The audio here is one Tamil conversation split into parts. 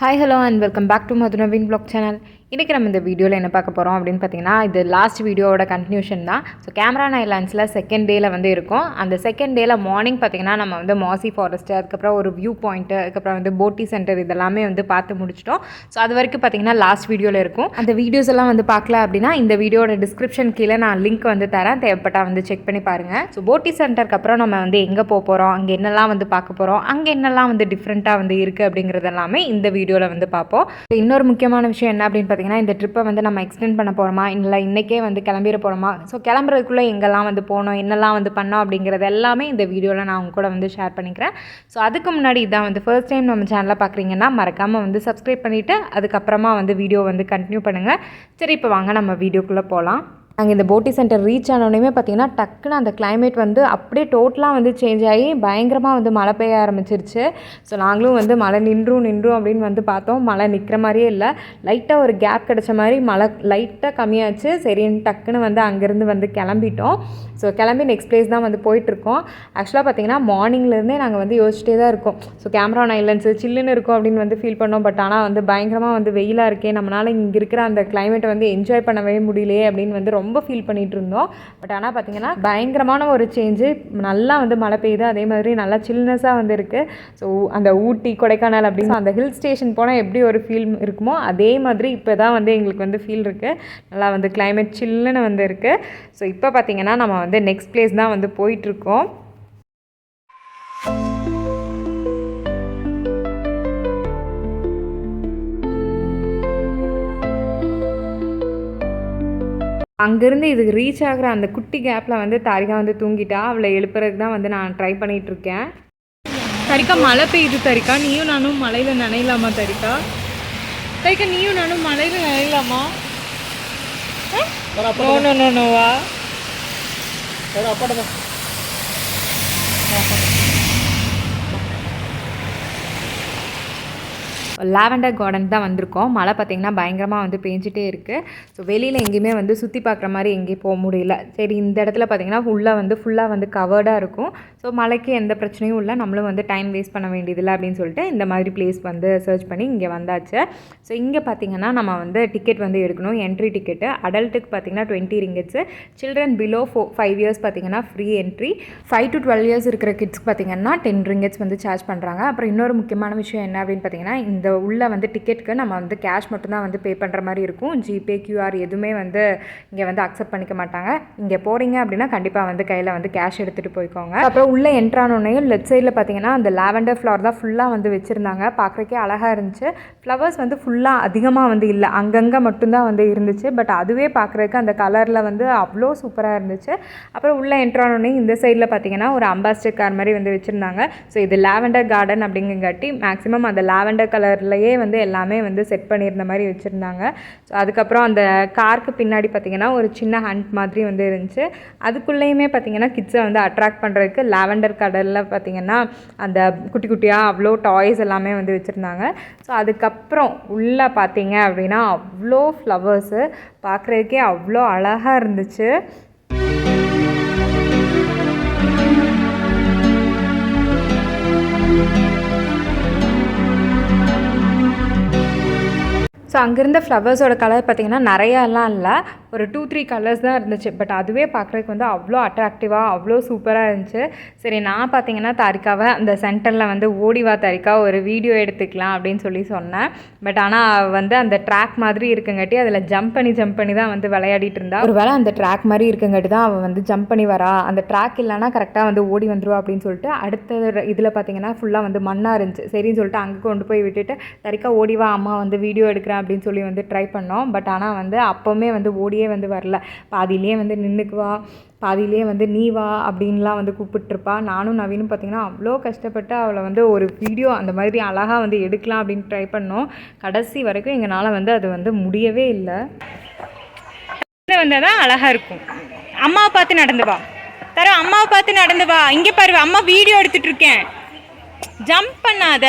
Hi hello and welcome back to Madhunaveen blog channel. இன்றைக்கி நம்ம இந்த வீடியோவில் என்ன பார்க்க போகிறோம் அப்படின்னு பார்த்தீங்கன்னா, இது லாஸ்ட் வீடியோவோட கண்டினியூஷன் தான். ஸோ கேமரா ஐலாண்ட்ஸில் செகண்ட் டேயில் வந்து இருக்கும். அந்த செகண்ட் டேயில் மார்னிங் பார்த்திங்கன்னா நம்ம வந்து மாசி ஃபாரஸ்ட்டு, அதுக்கப்புறம் ஒரு வியூ பாயிண்ட்டு, அதுக்கப்புறம் வந்து போட்டி சென்டர் இதெல்லாமே வந்து பார்த்து முடிச்சிட்டோம். ஸோ அது வரைக்கும் பார்த்திங்கன்னா லாஸ்ட் வீடியோவில் இருக்கும். அந்த வீடியோஸ் எல்லாம் வந்து பார்க்கல அப்படின்னா இந்த வீடியோட டிஸ்கிரிப்ஷன் கீழே நான் லிங்க் வந்து தரேன், தேவைப்பட்டால் வந்து செக் பண்ணி பாருங்கள். ஸோ போட்டி சென்டருக்கு அப்புறம் நம்ம வந்து எங்கே போக போகிறோம், அங்கே என்னெல்லாம் வந்து பார்க்க போகிறோம், அங்கே என்னெல்லாம் வந்து டிஃப்ரெண்ட்டாக வந்து இருக்குது அப்படிங்கிறது எல்லாமே இந்த வீடியோவில் வந்து பார்ப்போம். இன்னொரு முக்கியமான விஷயம் என்ன அப்படின்னு பார்த்தீங்கன்னா, இந்த ட்ரிப்பை வந்து நம்ம எக்ஸ்டெண்ட் பண்ண போகிறோமா இல்லை இன்றைக்கே வந்து கிளம்பிட போகிறோமா, ஸோ கிளம்புறதுக்குள்ளே எங்கெல்லாம் வந்து போனோம், என்னெல்லாம் வந்து பண்ணோம் அப்படிங்கிறது எல்லாமே இந்த வீடியோவில் நான் உங்க கூட வந்து ஷேர் பண்ணிக்கிறேன். ஸோ அதுக்கு முன்னாடி இதான் வந்து ஃபர்ஸ்ட் டைம் நம்ம சேனலை பார்க்குறீங்கன்னா மறக்காமல் வந்து சப்ஸ்கிரைப் பண்ணிவிட்டு அதுக்கப்புறமா வந்து வீடியோ வந்து கண்டினியூ பண்ணுங்கள். சரி, இப்போ வாங்க நம்ம வீடியோக்குள்ளே போகலாம். நாங்கள் இந்த போட்டி சென்டர் ரீச் ஆனோடனே பார்த்திங்கன்னா டக்குன்னு அந்த கிளைமேட் வந்து அப்படியே டோட்டலாக வந்து சேஞ்ச் ஆகி பயங்கரமாக வந்து மழை பெய்ய ஆரம்பிச்சிருச்சு. ஸோ நாங்களும் வந்து மழை நின்றும் அப்படின்னு வந்து பார்த்தோம். மழை நிற்கிற மாதிரியே இல்லை, லைட்டாக ஒரு கேப் கிடச்ச மாதிரி மழை லைட்டாக கம்மியாச்சு. சரின்னு டக்குன்னு வந்து அங்கேருந்து வந்து கிளம்பிட்டோம். ஸோ கிளம்பி நெக்ஸ்ட் பிளேஸ் தான் வந்து போயிட்டுருக்கோம். ஆக்சுவலாக பார்த்திங்கன்னா மார்னிங்லேருந்தே நாங்கள் வந்து யோசிச்சிட்டே தான் இருக்கோம். ஸோ கேமரா ஐலாண்ட்ஸு சில்லுன்னு இருக்கும் அப்படின்னு வந்து ஃபீல் பண்ணோம். பட் ஆனால் வந்து பயங்கரமாக வந்து வெயிலாக இருக்கே, நம்மளால் இங்கே இருக்கிற அந்த கிளைமேட்டை வந்து என்ஜாய் பண்ணவே முடியலையே அப்படின்னு வந்து ரொம்ப ஃபீல் பண்ணிகிட்டு இருந்தோம். பட் ஆனால் பார்த்திங்கன்னா பயங்கரமான ஒரு சேஞ்சு, நல்லா வந்து மழை பெய்யுது, அதே மாதிரி நல்லா சில்னஸாக வந்து இருக்குது. ஸோ அந்த ஊட்டி கொடைக்கானல் அப்படின்னு அந்த ஹில் ஸ்டேஷன் போனால் எப்படி ஒரு ஃபீல் இருக்குமோ அதே மாதிரி இப்போ தான் வந்து எங்களுக்கு வந்து ஃபீல் இருக்குது. நல்லா வந்து கிளைமேட் சில்லுன்னு வந்து இருக்குது. ஸோ இப்போ பார்த்திங்கன்னா நம்ம வந்து நெக்ஸ்ட் பிளேஸ் தான் வந்து போயிட்டுருக்கோம். அங்கேருந்து இதுக்கு ரீச் ஆகிற அந்த குட்டி கேப்பில் வந்து தாரிகா வந்து தூங்கிட்டா. அவளை எழுப்புறதுக்கு தான் வந்து நான் ட்ரை பண்ணிகிட்ருக்கேன். தரிக்கா மழை பெய்யுது தரிக்கா, நீயும் நானும் மழையில் நனையலாமா தரிக்கா? தரிக்கா நீயும் நானும் மழையில் நனையலாமா? நோவா லாவெண்டர் கார்டன் தான் வந்திருக்கோம். மழை பார்த்திங்கன்னா பயங்கரமாக வந்து பேஞ்சிட்டே இருக்குது. ஸோ வெளியில் எங்கேயுமே வந்து சுற்றி பார்க்குற மாதிரி எங்கேயும் போக முடியல. சரி, இந்த இடத்துல பார்த்திங்கன்னா ஃபுல்லாக வந்து கவர்டாக இருக்கும். ஸோ மழைக்கு எந்த பிரச்சனையும் இல்லை, நம்மளும் வந்து டைம் வேஸ்ட் பண்ண வேண்டியதில்லை அப்படின்னு சொல்லிட்டு இந்த மாதிரி பிளேஸ் வந்து சர்ச் பண்ணி இங்கே வந்தாச்சு. ஸோ இங்கே பார்த்திங்கன்னா நம்ம வந்து டிக்கெட் வந்து எடுக்கணும். என்ட்ரி டிக்கெட்டு அடல்ட்டுக்கு பார்த்திங்கன்னா 20 ரிங்கெட்ஸு, சில்ட்ரன் பிலோ 5 இயர்ஸ் பார்த்திங்கன்னா ஃப்ரீ என்ட்ரி, 5 to 12 இயர்ஸ் இருக்கிற கிட்ஸ்க்கு பார்த்திங்கன்னா 10 ரிங்கெட்ஸ் வந்து சார்ஜ் பண்ணுறாங்க. அப்புறம் இன்னொரு முக்கியமான விஷயம் என்ன அப்படின்னு பார்த்திங்கன்னா, இந்த உள்ள வந்து டிக்கெட்டுக்கு நம்ம வந்து கேஷ் மட்டும்தான் வந்து பே பண்ணுற மாதிரி இருக்கும். ஜிபே, கியூஆர் எதுவுமே வந்து இங்கே வந்து அக்செப்ட் பண்ணிக்க மாட்டாங்க. இங்கே போகிறீங்க அப்படின்னா கண்டிப்பாக வந்து கையில் வந்து கேஷ் எடுத்துகிட்டு போய்க்கோங்க. அப்புறம் உள்ளே என்ட்ரானோனையும் லெஃப்ட் சைடில் பார்த்தீங்கன்னா அந்த லாவெண்டர் ஃப்ளவர் தான் ஃபுல்லாக வந்து வச்சுருந்தாங்க. பார்க்குறக்கே அழகாக இருந்துச்சு. ஃப்ளவர்ஸ் வந்து ஃபுல்லாக அதிகமாக வந்து இல்லை, அங்கங்கே மட்டும்தான் வந்து இருந்துச்சு. பட் அதுவே பார்க்குறதுக்கு அந்த கலரில் வந்து அவ்வளோ சூப்பராக இருந்துச்சு. அப்புறம் உள்ளே என்ட்ரானோனே இந்த சைடில் பார்த்தீங்கன்னா ஒரு அம்பாஸ்டர் கார் மாதிரி வந்து வச்சுருந்தாங்க. ஸோ இது லாவெண்டர் கார்டன் அப்படிங்காட்டி மேக்ஸிமம் அந்த லாவெண்டர் கலர்லேயே வந்து எல்லாமே வந்து செட் பண்ணியிருந்த மாதிரி வச்சுருந்தாங்க. ஸோ அதுக்கப்புறம் அந்த காருக்கு பின்னாடி பார்த்திங்கன்னா ஒரு சின்ன ஹண்ட் மாதிரி வந்து இருந்துச்சு. அதுக்குள்ளேயுமே பார்த்திங்கன்னா கிட்ஸை வந்து அட்ராக்ட் பண்ணுறதுக்கு லாவெண்டர் கலரில் பார்த்திங்கன்னா அந்த குட்டி குட்டியாக அவ்வளோ டாய்ஸ் எல்லாமே வந்து வச்சுருந்தாங்க. ஸோ அதுக்கப்புறம் உள்ளே பார்த்திங்க அப்படின்னா அவ்வளோ ஃப்ளவர்ஸு பார்க்குறதுக்கே அவ்வளோ அழகாக இருந்துச்சு. ஸோ அங்கேருந்த ஃப்ளவர்ஸோட கலர் பார்த்திங்கன்னா நிறையாலாம் இல்லை, ஒரு 2-3 கலர்ஸ் தான் இருந்துச்சு. பட் அதுவே பார்க்குறதுக்கு வந்து அவ்வளோ அட்ராக்டிவாக அவ்வளோ சூப்பராக இருந்துச்சு. சரி, நான் பார்த்திங்கன்னா தாரிகாவை அந்த சென்டரில் வந்து ஓடிவா தாரிகா ஒரு வீடியோ எடுத்துக்கலாம் அப்படின்னு சொல்லி சொன்னேன். பட் ஆனால் வந்து அந்த ட்ராக் மாதிரி இருக்குங்காட்டி அதில் ஜம்ப் பண்ணி தான் வந்து விளையாடிட்டு இருந்தா. ஒரு வேளை அந்த ட்ராக் மாதிரி இருக்குங்காட்டி தான் அவள் வந்து ஜம்ப் பண்ணி வரா, அந்த ட்ராக் இல்லைனா கரெக்டாக வந்து ஓடி வந்துடுவா அப்படின்னு சொல்லிட்டு அடுத்த இதில் பார்த்திங்கன்னா ஃபுல்லாக வந்து மண்ணாக இருந்துச்சு. சரின்னு சொல்லிட்டு அங்கே கொண்டு போய் விட்டுட்டு தாரிகா ஓடிவா, அம்மா வந்து வீடியோ எடுக்கிறேன் அப்படின்னு சொல்லி வந்து ட்ரை பண்ணோம். பட் ஆனால் வந்து அப்போவுமே வந்து ஓடியே வந்து வரல, பாதியிலே வந்து நின்றுக்குவா, பாதியிலே வந்து நீ வா அப்படின்லாம் வந்து கூப்பிட்டுருப்பா. நானும் நவீனும் பார்த்திங்கன்னா அவ்வளோ கஷ்டப்பட்டு அவளை வந்து ஒரு வீடியோ அந்த மாதிரி அழகாக வந்து எடுக்கலாம் அப்படின்னு ட்ரை பண்ணோம். கடைசி வரைக்கும் எங்களால் வந்து அது வந்து முடியவே இல்லை. வந்தால் தான் அழகாக இருக்கும். அம்மாவை பார்த்து நடந்து வா தர, அம்மாவை பார்த்து நடந்து வா, இங்கே பாரு அம்மா வீடியோ எடுத்துகிட்டு இருக்கேன், ஜம்ப் பண்ணாத.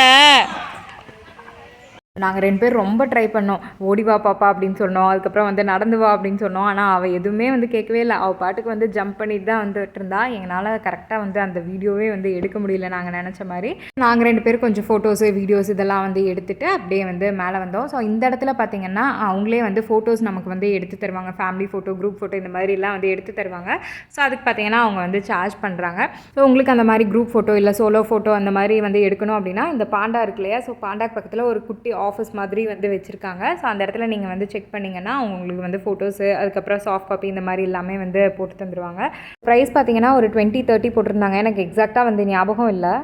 நாங்கள் 2 பேர் ரொம்ப ட்ரை பண்ணோம். ஓடி வா பாப்பா அப்படின்னு சொன்னோம். அதுக்கப்புறம் வந்து நடந்து வா அப்படின்னு சொன்னோம். ஆனால் அவள் எதுவுமே வந்து கேட்கவே இல்லை. அவள் பாட்டுக்கு வந்து ஜம்ப் பண்ணிட்டு தான் வந்துட்டு இருந்தா. எங்களால் கரெக்டாக வந்து அந்த வீடியோவே வந்து எடுக்க முடியல நாங்கள் நினச்ச மாதிரி. நாங்கள் 2 பேரும் கொஞ்சம் ஃபோட்டோஸு வீடியோஸ் இதெல்லாம் வந்து எடுத்துகிட்டு அப்படியே வந்து மேலே வந்தோம். ஸோ இந்த இடத்துல பார்த்திங்கன்னா அவங்களே வந்து ஃபோட்டோஸ் நமக்கு வந்து எடுத்து தருவாங்க. ஃபேமிலி ஃபோட்டோ, குரூப் ஃபோட்டோ இந்த மாதிரிலாம் வந்து எடுத்து தருவாங்க. ஸோ அதுக்கு பார்த்திங்கன்னா அவங்க வந்து சார்ஜ் பண்ணுறாங்க. ஸோ உங்களுக்கு அந்த மாதிரி குரூப் ஃபோட்டோ இல்லை சோலோ ஃபோட்டோ அந்த மாதிரி வந்து எடுக்கணும் அப்படின்னா இந்த பாண்டா இருக்கு இல்லையா, ஸோ பாண்டாக்கு பக்கத்தில் ஒரு குட்டி ஆஃபீஸ் மாதிரி வந்து வச்சுருக்காங்க. ஸோ அந்த இடத்துல நீங்கள் வந்து செக் பண்ணிங்கன்னா உங்களுக்கு வந்து ஃபோட்டோஸு அதுக்கப்புறம் சாஃப்ட் காப்பி இந்த மாதிரி எல்லாமே வந்து போட்டு தந்துடுவாங்க. ப்ரைஸ் பார்த்தீங்கன்னா ஒரு 20-30 போட்டிருந்தாங்க. எனக்கு எக்ஸாக்டாக வந்து ஞாபகம் இல்லை.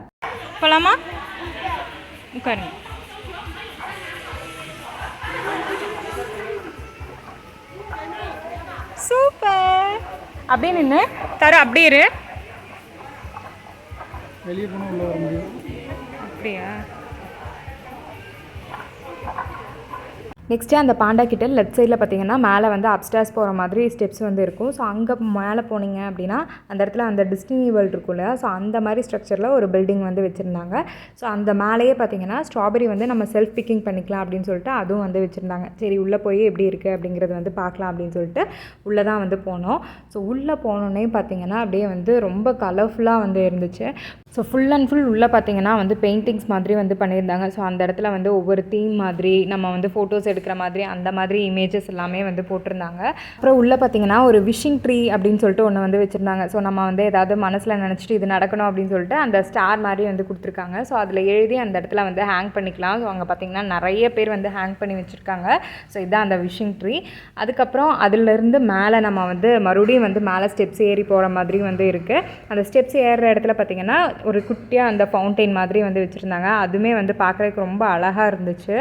போகலாமா? உட்காருங்க. சூப்பர். அப்படியே நின்று தர அப்படியே இரு. வெளியே போனால் உள்ள வர முடியும். அப்படியா? நெக்ஸ்ட்டு அந்த பாண்டா கிட்ட லெஃப்ட் சைடில் பார்த்தீங்கன்னா மேலே வந்து அப்ஸ்டேர்ஸ் போகிற மாதிரி ஸ்டெப்ஸ் வந்து இருக்கும். ஸோ அங்கே மேலே போனீங்க அப்படின்னா அந்த இடத்துல அந்த டிஸ்னி வேர்ல்டு இருக்கும் இல்லையா, ஸோ அந்த மாதிரி ஸ்ட்ரக்சரில் ஒரு பில்டிங் வந்து வச்சுருந்தாங்க. ஸோ அந்த மேலேயே பார்த்தீங்கன்னா ஸ்ட்ராபெரி வந்து நம்ம செல்ஃப் பிக்கிங் பண்ணிக்கலாம் அப்படின்னு சொல்லிட்டு அதுவும் வந்து வச்சுருந்தாங்க. சரி உள்ளே போய் எப்படி இருக்குது அப்படிங்கிறது வந்து பார்க்கலாம் அப்படின்னு சொல்லிட்டு உள்ளே தான் வந்து போனோம். ஸோ உள்ளே போனோன்னே பார்த்தீங்கன்னா அப்படியே வந்து ரொம்ப கலர்ஃபுல்லாக வந்து இருந்துச்சு. ஸோ ஃபுல் அண்ட் ஃபுல் உள்ளே பார்த்தீங்கன்னா வந்து பெயிண்டிங்ஸ் மாதிரி வந்து பண்ணியிருந்தாங்க. ஸோ அந்த இடத்துல வந்து ஒவ்வொரு தீம் மாதிரி நம்ம வந்து ஃபோட்டோஸ் எடுக்கிற மாதிரி அந்த மாதிரி இமேஜஸ் எல்லாமே வந்து போட்டிருந்தாங்க. அப்புறம் உள்ளே பார்த்தீங்கன்னா ஒரு விஷிங் ட்ரீ அப்படின்னு சொல்லிட்டு ஒன்று வந்து வச்சுருந்தாங்க. ஸோ நம்ம வந்து ஏதாவது மனசில் நினச்சிட்டு இது நடக்கணும் அப்படின்னு சொல்லிட்டு அந்த ஸ்டார் மாதிரி வந்து கொடுத்துருக்காங்க. ஸோ அதில் எழுதி அந்த இடத்துல வந்து ஹேங் பண்ணிக்கலாம். ஸோ அங்கே பார்த்தீங்கன்னா நிறைய பேர் வந்து ஹேங் பண்ணி வச்சுருக்காங்க. ஸோ இதுதான் அந்த விஷிங் ட்ரீ. அதுக்கப்புறம் அதிலேருந்து மேலே நம்ம வந்து மறுபடியும் வந்து மேலே ஸ்டெப்ஸ் ஏறி போகிற மாதிரி வந்து இருக்குது. அந்த ஸ்டெப்ஸ் ஏறுற இடத்துல பார்த்தீங்கன்னா ஒரு குட்டியாக அந்த ஃபவுண்டைன் மாதிரி வந்து வச்சுருந்தாங்க. அதுவுமே வந்து பார்க்குறதுக்கு ரொம்ப அழகாக இருந்துச்சு.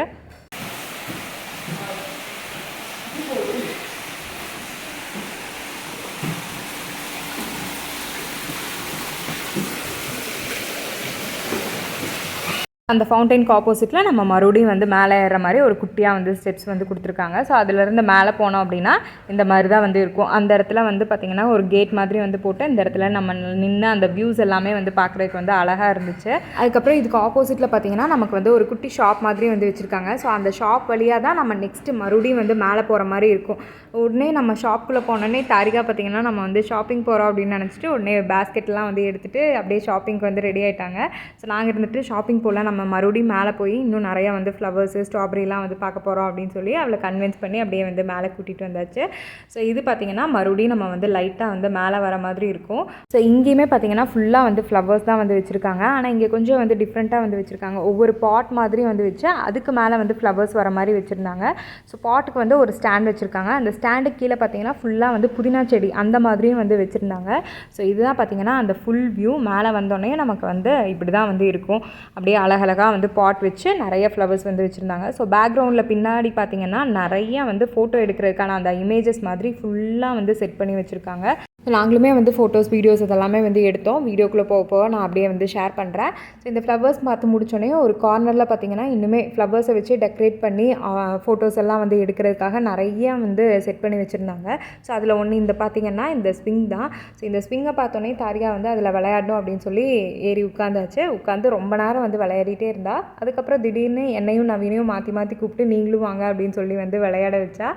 அந்த ஃபவுண்டைனுக்கு ஆப்போசிட்டில் நம்ம மறுபடியும் வந்து மேலே ஏறுற மாதிரி ஒரு குட்டியாக வந்து ஸ்டெப்ஸ் வந்து கொடுத்துருக்காங்க. ஸோ அதிலேருந்து மேலே போனோம் அப்படின்னா இந்த மாதிரி தான் வந்து இருக்கும். அந்த இடத்துல வந்து பார்த்திங்கன்னா ஒரு கேட் மாதிரி வந்து போட்டு இந்த இடத்துல நம்ம நின்று அந்த வியூஸ் எல்லாமே வந்து பார்க்குறதுக்கு வந்து அழகாக இருந்துச்சு. அதுக்கப்புறம் இதுக்கு ஆப்போசிட்டில் பார்த்திங்கன்னா நமக்கு வந்து ஒரு குட்டி ஷாப் மாதிரி வந்து வச்சுருக்காங்க. ஸோ அந்த ஷாப் வழியாக தான் நம்ம நெக்ஸ்ட்டு மறுபடியும் வந்து மேலே போகிற மாதிரி இருக்கும். உடனே நம்ம ஷாப்புக்குள்ளே போனோடனே தாரிகா பார்த்திங்கன்னா நம்ம வந்து ஷாப்பிங் போகிறோம் அப்படின்னு நினச்சிட்டு உடனே பேஸ்கெட்லாம் வந்து எடுத்துகிட்டு அப்படியே ஷாப்பிங்க்கு வந்து ரெடி ஆகிட்டாங்க. ஸோ நாங்கள் இருந்துட்டு ஷாப்பிங் போகலாம், நம்ம மறுபடியும் மேலே போய் இன்னும் நிறையா வந்து ஃப்ளவர்ஸு ஸ்ட்ராபெரிலாம் வந்து பார்க்க போகிறோம் அப்படின்னு சொல்லி அவளை கன்வின்ஸ் பண்ணி அப்படியே வந்து மேலே கூட்டிகிட்டு வந்தாச்சு. ஸோ இது பார்த்திங்கன்னா மறுபடியும் நம்ம வந்து லைட்டாக வந்து மேலே வர மாதிரி இருக்கும். ஸோ இங்கேயுமே பார்த்திங்கன்னா ஃபுல்லாக வந்து ஃப்ளவர்ஸ் தான் வந்து வச்சுருக்காங்க. ஆனால் இங்கே கொஞ்சம் வந்து டிஃப்ரெண்ட்டாக வந்து வச்சுருக்காங்க. ஒவ்வொரு பாட் மாதிரி வந்து வச்சு அதுக்கு மேலே வந்து ஃப்ளவர்ஸ் வர மாதிரி வச்சுருந்தாங்க. ஸோ பாட்டுக்கு வந்து ஒரு ஸ்டாண்ட் வச்சுருக்காங்க. அந்த ஸ்டாண்டுக்கு கீழே பார்த்திங்கன்னா ஃபுல்லாக வந்து புதினா செடி அந்த மாதிரியும் வந்து வச்சுருந்தாங்க. ஸோ இதுதான் பார்த்திங்கன்னா அந்த ஃபுல் வியூ. மேலே வந்தோடனே நமக்கு வந்து இப்படி தான் வந்து இருக்கும். அப்படியே அழகழகாக வந்து பாட் வச்சு நிறைய ஃப்ளவர்ஸ் வந்து வச்சுருந்தாங்க. ஸோ பேக்ரவுண்டில் பின்னாடி பார்த்திங்கன்னா நிறைய வந்து ஃபோட்டோ எடுக்கிறதுக்கான அந்த இமேஜஸ் மாதிரி ஃபுல்லாக வந்து செட் பண்ணி வச்சுருக்காங்க. நாங்களுமே வந்து ஃபோட்டோஸ் வீடியோஸ் இதெல்லாமே வந்து எடுத்தோம். வீடியோக்குள்ளே போக நான் அப்படியே வந்து ஷேர் பண்ணுறேன். ஸோ இந்த ஃப்ளவர்ஸ் பார்த்து முடிச்சோடனே ஒரு கார்னரில் பார்த்திங்கன்னா இன்னுமே ஃப்ளவர்ஸை வச்சு டெக்கரேட் பண்ணி ஃபோட்டோஸ் எல்லாம் வந்து எடுக்கிறதுக்காக நிறைய வந்து செட் பண்ணி வச்சுருந்தாங்க. ஸோ அதில் ஒன்று இந்த பார்த்திங்கன்னா இந்த ஸ்விங் தான். ஸோ இந்த ஸ்விங்கை பார்த்தோன்னே தாரிகா வந்து அதில் விளையாடணும் அப்படின்னு சொல்லி ஏறி உட்காந்தாச்சு. உட்காந்து ரொம்ப நேரம் வந்து விளையாடிட்டே இருந்தா. அதுக்கப்புறம் திடீர்னு என்னையும் நவீனையும் மாற்றி மாற்றி கூப்பிட்டு நீங்களும் வாங்க அப்படின்னு சொல்லி வந்து விளையாட வச்சா.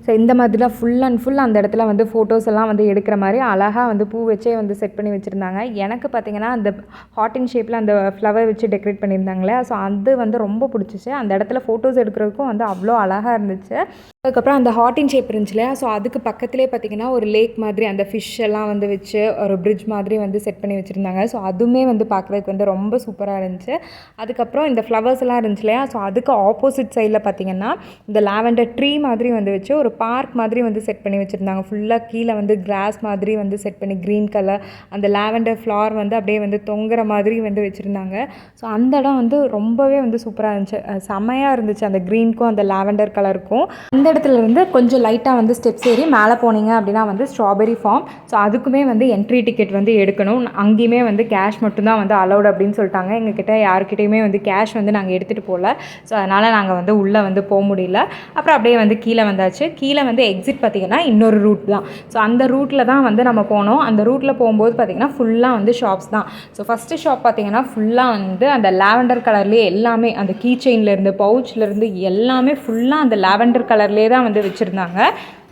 ஸோ இந்த மாதிரிலாம் ஃபுல் அண்ட் ஃபுல் அந்த இடத்துல வந்து ஃபோட்டோஸ் எல்லாம் வந்து எடுக்கிற மாதிரி அழகாக வந்து பூ வச்சே வந்து செட் பண்ணி வச்சுருந்தாங்க. எனக்கு பார்த்திங்கன்னா அந்த ஹார்ட்டின் ஷேப்பில் அந்த ஃப்ளவர் வச்சு டெக்கரேட் பண்ணியிருந்தாங்களே, ஸோ அது வந்து ரொம்ப பிடிச்சிச்சு. அந்த இடத்துல ஃபோட்டோஸ் எடுக்கிறதுக்கும் வந்து அவ்வளோ அழகாக இருந்துச்சு. அதுக்கப்புறம் அந்த ஹார்ட்டின் ஷேப் இருந்துச்சு இல்லையா, ஸோ அதுக்கு பக்கத்துலேயே பார்த்திங்கன்னா ஒரு லேக் மாதிரி அந்த ஃபிஷ் எல்லாம் வந்து வச்சு ஒரு பிரிட்ஜ் மாதிரி வந்து செட் பண்ணி வச்சுருந்தாங்க. ஸோ அதுவுமே வந்து பார்க்குறதுக்கு வந்து ரொம்ப சூப்பராக இருந்துச்சு. அதுக்கப்புறம் இந்த ஃப்ளவர்ஸ் எல்லாம் இருந்துச்சு இல்லையா, ஸோ அதுக்கு ஆப்போசிட் சைடில் பார்த்திங்கன்னா இந்த லாவெண்டர் ட்ரீ மாதிரி வந்து வச்சு ஒரு பார்க் மாதிரி வந்து செட் பண்ணி வச்சுருந்தாங்க. ஃபுல்லாக கீழே வந்து கிராஸ் மாதிரி வந்து செட் பண்ணி க்ரீன் கலர் அந்த லாவெண்டர் ஃப்ளவர் வந்து அப்படியே வந்து தொங்குற மாதிரி வந்து வச்சுருந்தாங்க. ஸோ அந்த இடம் வந்து ரொம்பவே வந்து சூப்பராக இருந்துச்சு. செமையாக இருந்துச்சு அந்த க்ரீனுக்கும் அந்த லாவெண்டர் கலருக்கும். அந்த இடத்துலேருந்து கொஞ்சம் லைட்டாக வந்து ஸ்டெப்ஸ் ஏறி மேலே போனீங்க அப்படின்னா வந்து ஸ்ட்ராபெரி ஃபார்ம். ஸோ அதுக்குமே வந்து என்ட்ரி டிக்கெட் வந்து எடுக்கணும். அங்கேயுமே வந்து கேஷ் மட்டும்தான் வந்து அலௌட் அப்படின்னு சொல்லிட்டாங்க. எங்ககிட்ட யாருக்கிட்டையுமே வந்து கேஷ் வந்து நாங்கள் எடுத்துகிட்டு போகல. ஸோ அதனால் நாங்கள் வந்து உள்ளே வந்து போக முடியல. அப்புறம் அப்படியே வந்து கீழே வந்தாச்சு. கீழே வந்து எக்ஸிட் பார்த்திங்கன்னா இன்னொரு ரூட் தான். ஸோ அந்த ரூட்டில் தான் வந்து நம்ம போனோம். அந்த ரூட்டில் போகும்போது பார்த்திங்கன்னா ஃபுல்லாக வந்து ஷாப்ஸ் தான். ஸோ ஃபஸ்ட்டு ஷாப் பார்த்திங்கன்னா ஃபுல்லாக வந்து அந்த லாவெண்டர் கலர்லேயே எல்லாமே, அந்த கீ செயின்லேருந்து பவுச்லேருந்து எல்லாமே ஃபுல்லாக அந்த லாவெண்டர் கலர்லேயே தான் வந்து வச்சுருந்தாங்க.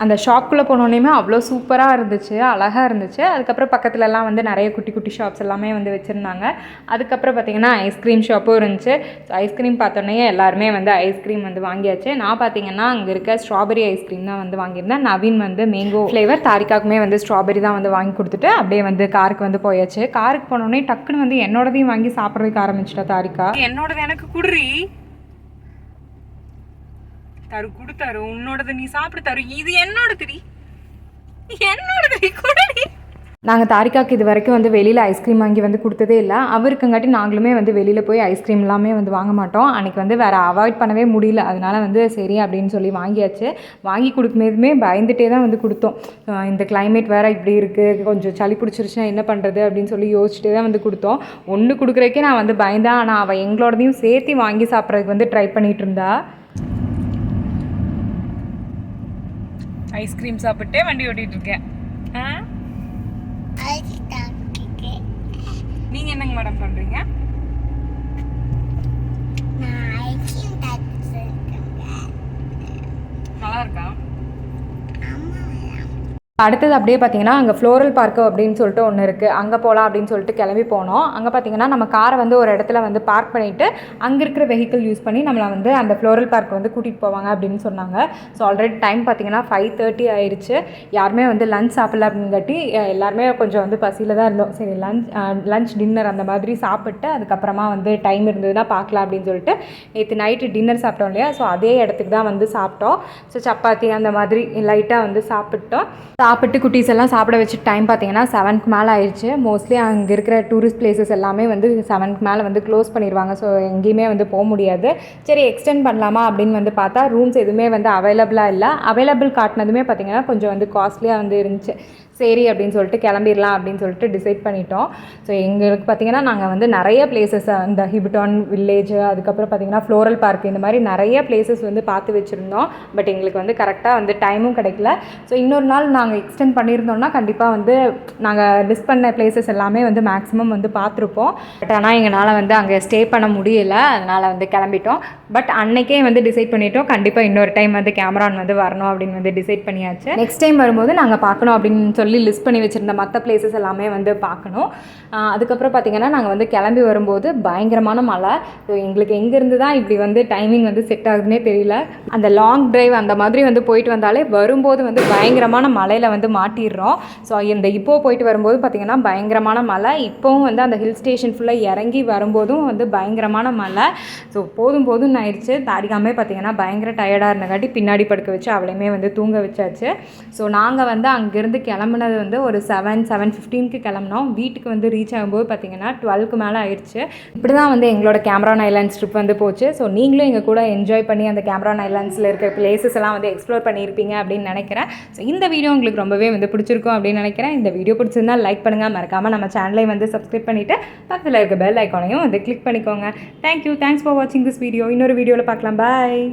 அந்த ஷாப்புக்குள்ளே போனோன்னே அவ்வளோ சூப்பராக இருந்துச்சு, அழகாக இருந்துச்சு. அதுக்கப்புறம் பக்கத்துலலாம் வந்து நிறைய குட்டி குட்டி ஷாப்ஸ் எல்லாமே வந்து வச்சுருந்தாங்க. அதுக்கப்புறம் பார்த்திங்கன்னா ஐஸ்கிரீம் ஷாப்பும் இருந்துச்சு. ஸோ ஐஸ்கிரீம் பார்த்தோன்னே எல்லாருமே வந்து ஐஸ்கிரீம் வந்து வாங்கியாச்சு. நான் பார்த்திங்கன்னா அங்கே இருக்க ஸ்ட்ராபெரி ஐஸ்கிரீம் தான் வந்து வாங்கியிருந்தேன். நவீன் வந்து மேங்கோ ஃப்ளேவர், தாரிக்காக்குமே வந்து ஸ்ட்ராபெரி தான் வந்து வாங்கி கொடுத்துட்டு அப்படியே வந்து காருக்கு வந்து போயாச்சு. காருக்கு போனோடனே டக்குன்னு வந்து என்னோடதையும் வாங்கி சாப்பிட்றதுக்கு ஆரம்பிச்சிட்டா தாரிக்கா. என்னோடது எனக்கு குடுறி தரு கொடுத்தாரு, உன்னோடது நீ சாப்பிட்டு தரு, இது என்னோடது குடி. நாங்கள் தாரிக்காவுக்கு இது வரைக்கும் வந்து வெளியில் ஐஸ்கிரீம் வாங்கி வந்து கொடுத்ததே இல்லை. அவருக்குங்காட்டி நாங்களுமே வந்து வெளியில் போய் ஐஸ்கிரீம் எல்லாமே வந்து வாங்க மாட்டோம். அன்றைக்கி வந்து வேறு அவாய்ட் பண்ணவே முடியல. அதனால் வந்து சரி அப்படின்னு சொல்லி வாங்கியாச்சு. வாங்கி கொடுக்கும்போதுமே பயந்துகிட்டே தான் வந்து கொடுத்தோம். இந்த கிளைமேட் வேறு இப்படி இருக்குது, கொஞ்சம் சளி பிடிச்சிருச்சுன்னா என்ன பண்ணுறது அப்படின்னு சொல்லி யோசிச்சுட்டே தான் வந்து கொடுத்தோம். ஒன்று கொடுக்குறதுக்கே நான் வந்து பயந்தேன். ஆனால் அவள் எங்களோடதையும் சேர்த்து வாங்கி சாப்பிட்றதுக்கு வந்து ட்ரை பண்ணிகிட்டு இருந்தா. ஐஸ்கிரீம் சாப்பிட்டே வண்டி ஓட்டிகிட்டு இருக்கேன். நீங்க என்னங்க மேடம் பண்றீங்க? நல்லா இருக்கா? அடுத்தது அப்படியே பார்த்தீங்கன்னா அங்கே ஃப்ளோரல் பார்க்கு அப்படின்னு சொல்லிட்டு ஒன்று இருக்குது. அங்கே போகலாம் அப்படின்னு சொல்லிட்டு கிளம்பி போனோம். அங்கே பார்த்தீங்கன்னா நம்ம காரை வந்து ஒரு இடத்துல வந்து பார்க் பண்ணிவிட்டு அங்கே இருக்கிற வெஹிக்கிள் யூஸ் பண்ணி நம்மளை வந்து அந்த ஃப்ளோரல் பார்க் வந்து கூட்டிகிட்டு போவாங்க அப்படின்னு சொன்னாங்க. ஸோ ஆல்ரெடி டைம் பார்த்தீங்கன்னா 5:30 ஆயிடுச்சு. யாருமே வந்து லஞ்ச் சாப்பிடல அப்படிங்காட்டி எல்லாருமே கொஞ்சம் வந்து பசியில் தான் இருந்தோம். சரி லஞ்ச் டின்னர் அந்த மாதிரி சாப்பிட்டு அதுக்கப்புறமா வந்து டைம் இருந்ததுன்னா பார்க்கலாம் அப்படின்னு சொல்லிட்டு நேற்று நைட்டு டின்னர் சாப்பிட்டோம் இல்லையா, ஸோ அதே இடத்துக்கு தான் வந்து சாப்பிட்டோம். ஸோ சப்பாத்தி அந்த மாதிரி லைட்டாக வந்து சாப்பிட்டு குட்டீஸ் எல்லாம் சாப்பிட வச்சு டைம் பார்த்தீங்கன்னா 7க்கு மேலே ஆயிடுச்சு. மோஸ்ட்லி அங்கே இருக்கிற டூரிஸ்ட் பிளேசஸ் எல்லாமே வந்து 7க்கு மேலே வந்து க்ளோஸ் பண்ணிடுவாங்க. ஸோ எங்கேயுமே வந்து போக முடியாது. சரி எக்ஸ்டெண்ட் பண்ணலாமா அப்படின்னு வந்து பார்த்தா ரூம்ஸ் எதுவுமே வந்து அவைலபிளாக இல்லை. அவைலபிள் காட்டினதுமே பார்த்தீங்கன்னா கொஞ்சம் வந்து காஸ்ட்லியாக வந்து இருந்துச்சு. சரி அப்படின்னு சொல்லிட்டு கிளம்பிடலாம் அப்படின்னு சொல்லிட்டு டிசைட் பண்ணிட்டோம். ஸோ எங்களுக்கு பார்த்திங்கன்னா நாங்கள் வந்து நிறைய பிளேசஸ், இந்த ஹிபிட்டான் வில்லேஜ், அதுக்கப்புறம் பார்த்திங்கன்னா ஃப்ளோரல் பார்க், இந்த மாதிரி நிறைய பிளேசஸ் வந்து பார்த்து வச்சுருந்தோம். பட் எங்களுக்கு வந்து கரெக்டாக வந்து டைமும் கிடைக்கல. ஸோ இன்னொரு நாள் நாங்கள் எக்ஸ்டெண்ட் பண்ணியிருந்தோம்னா கண்டிப்பாக வந்து நாங்கள் மிஸ் பண்ண பிளேசஸ் எல்லாமே வந்து மேக்ஸிமம் வந்து பார்த்துருப்போம். பட் ஆனால் எங்களால் வந்து அங்கே ஸ்டே பண்ண முடியலை. அதனால் வந்து கிளம்பிட்டோம். பட் அன்னைக்கே வந்து டிசைட் பண்ணிட்டோம் கண்டிப்பாக இன்னொரு டைம் வந்து கேமரான் வந்து வரணும் அப்படின்னு வந்து டிசைட் பண்ணியாச்சு. நெக்ஸ்ட் டைம் வரும்போது நாங்கள் பார்க்கணும் அப்படின்னு சொல்லி லிஸ்ட் பண்ணி வச்சுருந்த மற்ற பிளேசஸ் எல்லாமே வந்து பார்க்கணும். அதுக்கப்புறம் பார்த்திங்கன்னா நாங்கள் வந்து கிளம்பி வரும்போது பயங்கரமான மழை. ஸோ எங்களுக்கு எங்கேருந்து தான் இப்படி வந்து டைமிங் வந்து செட் ஆகுதுன்னே தெரியல. அந்த லாங் டிரைவ் அந்த மாதிரி வந்து போயிட்டு வந்தாலே வரும்போது வந்து பயங்கரமான மழையில் வந்து மாட்டிடுறோம். ஸோ இப்போ போயிட்டு வரும்போது பார்த்திங்கன்னா பயங்கரமான மழை. இப்போவும் வந்து அந்த ஹில் ஸ்டேஷன் ஃபுல்லாக இறங்கி வரும்போதும் வந்து பயங்கரமான மழை. ஸோ போதும் ஆயிடுச்சு. தாரிகாமே பார்த்திங்கன்னா பயங்கர டயர்டாக இருந்தங்காட்டி பின்னாடி படுக்க வச்சு அவளையுமே வந்து தூங்க வச்சாச்சு. ஸோ நாங்கள் வந்து அங்கேருந்து கிளம்புனது வந்து ஒரு 7:15க்கு கிளம்பினோம். வீட்டுக்கு வந்து ரீச் ஆகும்போது பார்த்திங்கன்னா 12க்கு மேலே ஆயிடுச்சு. இப்படி தான் வந்து எங்களோட கேமரான் ஐலாண்ட்ஸ் ட்ரிப் வந்து போச்சு. ஸோ நீங்களும் எங்கள் கூட என்ஜாய் பண்ணி அந்த கேமரான் ஐலாண்ட்ஸில் இருக்க பிளேசஸ் எல்லாம் வந்து எக்ஸ்ப்ளோர் பண்ணியிருப்பீங்க அப்படின்னு நினைக்கிறேன். ஸோ இந்த வீடியோ உங்களுக்கு ரொம்பவே வந்து பிடிச்சிருக்கும் அப்படின்னு நினைக்கிறேன். இந்த வீடியோ பிடிச்சிருந்தா லைக் பண்ணுங்கள், மறக்காமல் நம்ம சேனலையும் வந்து சப்ஸ்கிரைப் பண்ணிவிட்டு பக்கத்தில் இருக்க பெல் ஐக்கானையும் வந்து கிளிக் பண்ணிக்கோங்க. தேங்க்யூ, தேங்க்ஸ் ஃபார் வாட்சிங் திஸ் வீடியோ. இன்னொரு வீடியோவில் பார்க்கலாம். பாய்.